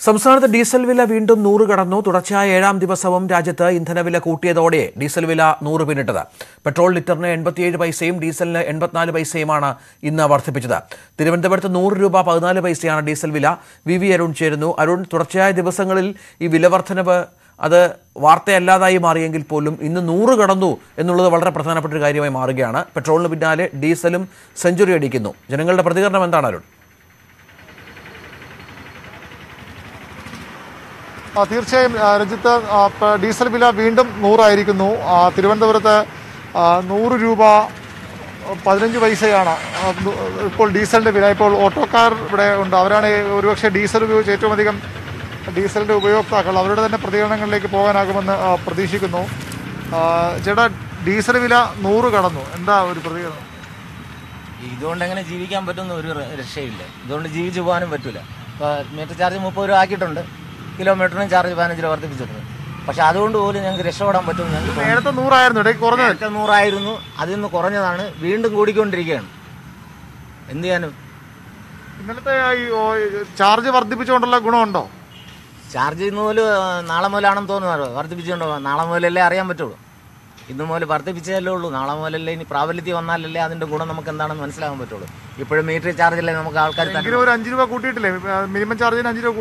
സംസ്ഥാനത്ത് ഡീസൽ വില വീണ്ടും 100 കടന്നു. തുടർച്ചയായ 7ാം ദിവസവും രാജ്യത്ത് ഇന്ധനവില കൂട്ടിയതോടെ ഡീസൽ വില 100 പിന്നിട്ടത്. പെട്രോൾ ലിറ്ററിന് 87 പൈസയും ഡീസലിന് 84 പൈസയുമാണ് ഇന്ന് വർദ്ധിപ്പിച്ചത്. തിരുവനന്തപുരത്ത് 100 രൂപ 14 പൈസയാണ് ഡീസൽ വില. വി അരുൺ ചേരുന്നു. അരുൺ, തുടർച്ചയായ ദിവസങ്ങളിൽ ഈ വില വർധനവ് അത് വാർത്തയല്ലാതായി മാറിയെങ്കിൽ പോലും ഇന്ന് 100 കടന്നു എന്നുള്ളത് വളരെ പ്രധാനപ്പെട്ട ഒരു കാര്യമായി മാറുകയാണ്. പെട്രോളിന് പിന്നാലെ ഡീസലും സെഞ്ചുറി അടിക്കുന്നു. ജനങ്ങളുടെ പ്രതികരണം എന്താണ് അരുൺ? തീർച്ചയായും രഞ്ജിത്ത്, ഡീസൽ വില വീണ്ടും 100 ആയിരിക്കുന്നു. തിരുവനന്തപുരത്ത് 100 രൂപ 15 പൈസയാണ് ഇപ്പോൾ ഡീസലിൻ്റെ വില. ഇപ്പോൾ ഓട്ടോക്കാർ ഇവിടെ ഉണ്ട്. അവരാണ് ഒരുപക്ഷെ ഡീസൽ ഉപയോഗിച്ച് ഏറ്റവും അധികം ഡീസലിൻ്റെ ഉപയോക്താക്കൾ. അവരുടെ തന്നെ പ്രതികരണങ്ങളിലേക്ക് പോകാനാകുമെന്ന് പ്രതീക്ഷിക്കുന്നു. ചേട്ടാ, ഡീസൽ വില 100 കടന്നു, എന്താ ഒരു പ്രതികരണം? ഇതുകൊണ്ട് എങ്ങനെ ജീവിക്കാൻ പറ്റുന്ന ഒരു രക്ഷയില്ല. ഇതുകൊണ്ട് ജീവിച്ചു പോകാനും പറ്റില്ല. ഇപ്പോൾ മീറ്റർ ചാർജ് 30 രൂപ ആക്കിയിട്ടുണ്ട്, കിലോമീറ്ററിനും ചാർജ് 15 രൂപ വർദ്ധിപ്പിച്ചിട്ടുണ്ട്. പക്ഷെ അതുകൊണ്ട് പോലും ഞങ്ങൾക്ക് രക്ഷപ്പെടാൻ പറ്റും. ഞങ്ങൾക്ക് നേരത്തെ 100 ആയിരുന്നു, ഇടയ്ക്ക് കുറഞ്ഞത്. 100 ആയിരുന്നു, അതിൽ നിന്ന് കുറഞ്ഞതാണ്, വീണ്ടും കൂടിക്കൊണ്ടിരിക്കുകയാണ്. എന്ത് ചെയ്യാനും. ഇന്നലത്തെ ഈ ചാർജ് വർദ്ധിപ്പിച്ചുകൊണ്ടുള്ള ഗുണമുണ്ടോ? ചാർജ് ഇന്ന് മുതൽ നാളെ മുതലാണെന്ന് തോന്നുന്നു വർദ്ധിപ്പിച്ചുകൊണ്ടോ. നാളെ മുതലല്ലേ അറിയാൻ പറ്റുള്ളൂ. ഇന്ന് മുതൽ വർദ്ധിപ്പിച്ചതല്ലേ ഉള്ളൂ. നാളെ മുതലല്ലേ ഇനി പ്രാബല്യത്തിൽ വന്നാലല്ലേ അതിൻ്റെ ഗുണം നമുക്ക് എന്താണെന്ന് മനസ്സിലാകാൻ പറ്റുള്ളൂ. ഇപ്പോഴും മീറ്റർ ചാർജല്ലേ നമുക്ക് ആൾക്കാർ ഒരു 5 രൂപ കൂട്ടിയിട്ടില്ലേ? മിനിമം ചാർജിന് 5 രൂപ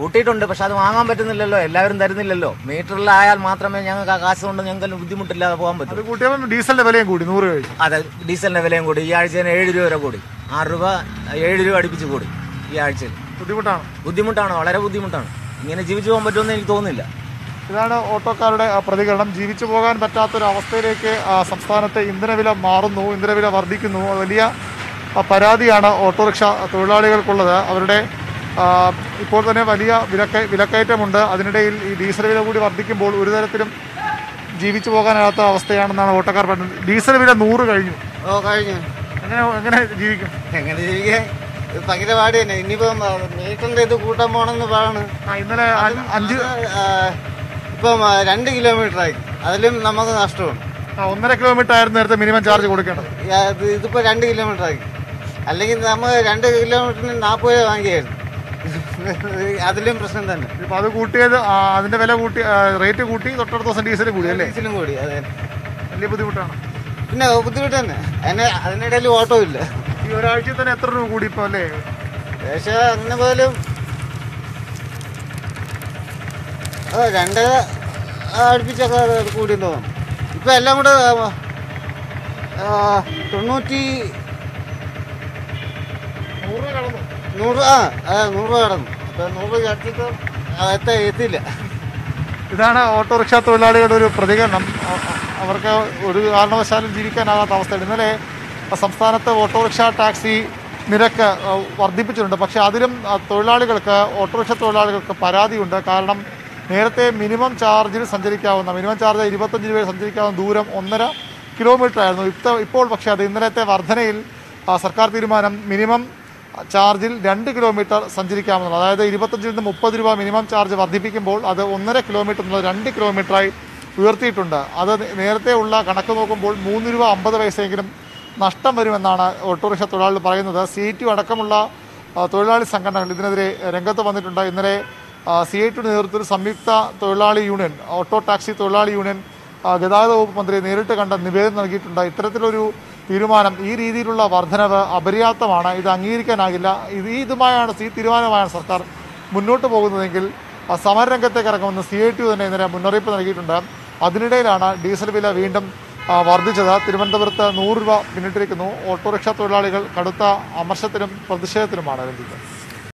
കൂട്ടിയിട്ടുണ്ട്. പക്ഷെ അത് വാങ്ങാൻ പറ്റുന്നില്ലല്ലോ, എല്ലാവരും തരുന്നില്ലല്ലോ. മീറ്ററിലായാൽ മാത്രമേ ഞങ്ങൾക്ക് ആ കാശ് കൊണ്ട് ഞങ്ങൾക്ക് ബുദ്ധിമുട്ടില്ലാതെ പോകാൻ പറ്റും. കൂട്ടിയപ്പോൾ ഡീസലിന്റെ വിലയും കൂടി 100 രൂപ. അതെ, ഡീസലിന്റെ വിലയും കൂടി. ഈ ആഴ്ചയിൽ 7 രൂപ വരെ കൂടി. 6 രൂപ 7 രൂപ അടുപ്പിച്ച് കൂടി ഈ ആഴ്ചയിൽ. ബുദ്ധിമുട്ടാണ്, വളരെ ബുദ്ധിമുട്ടാണ്. ഇങ്ങനെ ജീവിച്ചു പോകാൻ പറ്റുമെന്ന് എനിക്ക് തോന്നുന്നില്ല. ഇതാണ് ഓട്ടോക്കാരുടെ പ്രതികരണം. ജീവിച്ചു പോകാൻ പറ്റാത്തൊരു അവസ്ഥയിലേക്ക് സംസ്ഥാനത്തെ ഇന്ധനവില മാറുന്നു, ഇന്ധനവില വർദ്ധിക്കുന്നു. വലിയ പരാതിയാണ് ഓട്ടോറിക്ഷ തൊഴിലാളികൾക്കുള്ളത്. അവരുടെ ഇപ്പോൾ തന്നെ വലിയ വിലക്കയറ്റമുണ്ട്. അതിനിടയിൽ ഈ ഡീസൽ വില കൂടി വർദ്ധിക്കുമ്പോൾ ഒരു തരത്തിലും ജീവിച്ചു പോകാനാകാത്ത അവസ്ഥയാണെന്നാണ് ഓട്ടോക്കാർ പറയുന്നത്. ഡീസൽ വില 100 കഴിഞ്ഞു. എങ്ങനെ ജീവിക്കും? ഭയങ്കര പാട് തന്നെ. ഇനിയിപ്പം മീറ്ററിന്റെ ഇത് കൂട്ടാൻ പോണെന്ന് പറയണ്. ഇന്നലെ 5 ഇപ്പം 2 കിലോമീറ്റർ ആയി. അതിലും നമുക്ക് നഷ്ടമാണ്. 1.5 കിലോമീറ്റർ ആയിരുന്നു നേരത്തെ മിനിമം ചാർജ് കൊടുക്കേണ്ടത്. ഇതിപ്പോ 2 കിലോമീറ്റർ ആയി. അല്ലെങ്കിൽ നമ്മൾ 2 കിലോമീറ്ററിന് 40 രൂപ വാങ്ങിയായിരുന്നു. അതിലും പ്രശ്നം തന്നെ. ഇപ്പൊ അത് കൂട്ടിയത്, അതിന്റെ വില കൂട്ടി, റേറ്റ് കൂട്ടി, തൊട്ടടുത്ത ദിവസം ഡീസലും കൂടി അല്ലേ? ഡീസലും കൂടി. അതെ, വലിയ ബുദ്ധിമുട്ടാണ്. പിന്നെ ബുദ്ധിമുട്ട് തന്നെ. അതിനിടയിൽ ഓട്ടോ ഇല്ല. ഈ ഒരാഴ്ച തന്നെ എത്ര രൂപ കൂടി ഇപ്പൊ അല്ലേ? പക്ഷേ അങ്ങനെ പോലും 2 അടുപ്പിച്ചൊക്കെ കൂടിയെന്ന് തോന്നുന്നു. ഇപ്പം എല്ലാം കൂടെ 100 രൂപ കടന്നു. ഇപ്പം 100 അടുത്തിട്ട് എത്തിയില്ല. ഇതാണ് ഓട്ടോറിക്ഷ തൊഴിലാളികളുടെ ഒരു പ്രതികരണം. അവർക്ക് ഒരു കാരണവശാലും ജീവിക്കാനാകാത്ത അവസ്ഥയാണ്. ഇന്നലെ സംസ്ഥാനത്ത് ഓട്ടോറിക്ഷ ടാക്സി നിരക്ക് വർദ്ധിപ്പിച്ചിട്ടുണ്ട്. പക്ഷേ അതിലും ഓട്ടോറിക്ഷ തൊഴിലാളികൾക്ക് പരാതിയുണ്ട്. കാരണം നേരത്തെ മിനിമം ചാർജിൽ സഞ്ചരിക്കാവുന്ന, മിനിമം ചാർജ് 25 രൂപ സഞ്ചരിക്കാവുന്ന ദൂരം 1.5 കിലോമീറ്റർ ആയിരുന്നു. ഇപ്പോൾ പക്ഷേ അത് ഇന്നലത്തെ വർധനയിൽ സർക്കാർ തീരുമാനം മിനിമം ചാർജിൽ 2 കിലോമീറ്റർ സഞ്ചരിക്കാവുന്നത്, അതായത് 25 നിന്ന് 30 രൂപ മിനിമം ചാർജ് വർദ്ധിപ്പിക്കുമ്പോൾ അത് 1.5 കിലോമീറ്റർ എന്നുള്ളത് 2 കിലോമീറ്ററായി ഉയർത്തിയിട്ടുണ്ട്. അത് നേരത്തെ ഉള്ള കണക്ക് നോക്കുമ്പോൾ 3 രൂപ 50 പൈസയെങ്കിലും നഷ്ടം വരുമെന്നാണ് ഓട്ടോറിക്ഷ തൊഴിലാളികൾ പറയുന്നത്. CITU അടക്കമുള്ള തൊഴിലാളി സംഘടനകൾ ഇതിനെതിരെ രംഗത്ത് വന്നിട്ടുണ്ട്. ഇന്നലെ CITU നേതൃത്വത്തിൽ സംയുക്ത തൊഴിലാളി യൂണിയൻ, ഓട്ടോ ടാക്സി തൊഴിലാളി യൂണിയൻ ഗതാഗത വകുപ്പ് മന്ത്രിയെ നേരിട്ട് കണ്ട് നിവേദനം നൽകിയിട്ടുണ്ട്. ഇത്തരത്തിലൊരു തീരുമാനം, ഈ രീതിയിലുള്ള വർധനവ് അപര്യാപ്തമാണ്, ഇത് അംഗീകരിക്കാനാകില്ല. ഈ തീരുമാനമായാണ് സർക്കാർ മുന്നോട്ട് പോകുന്നതെങ്കിൽ സമരരംഗത്തേക്ക് ഇറങ്ങുമെന്ന് CITU തന്നെ ഇന്നലെ മുന്നറിയിപ്പ് നൽകിയിട്ടുണ്ട്. അതിനിടയിലാണ് ഡീസൽ വില വീണ്ടും വർദ്ധിച്ചത്. തിരുവനന്തപുരത്ത് 100 രൂപ പിന്നിട്ടിരിക്കുന്നു. ഓട്ടോറിക്ഷ തൊഴിലാളികൾ കടുത്ത അമർഷത്തിനും പ്രതിഷേധത്തിനുമാണ് രഞ്ജിത്ത്.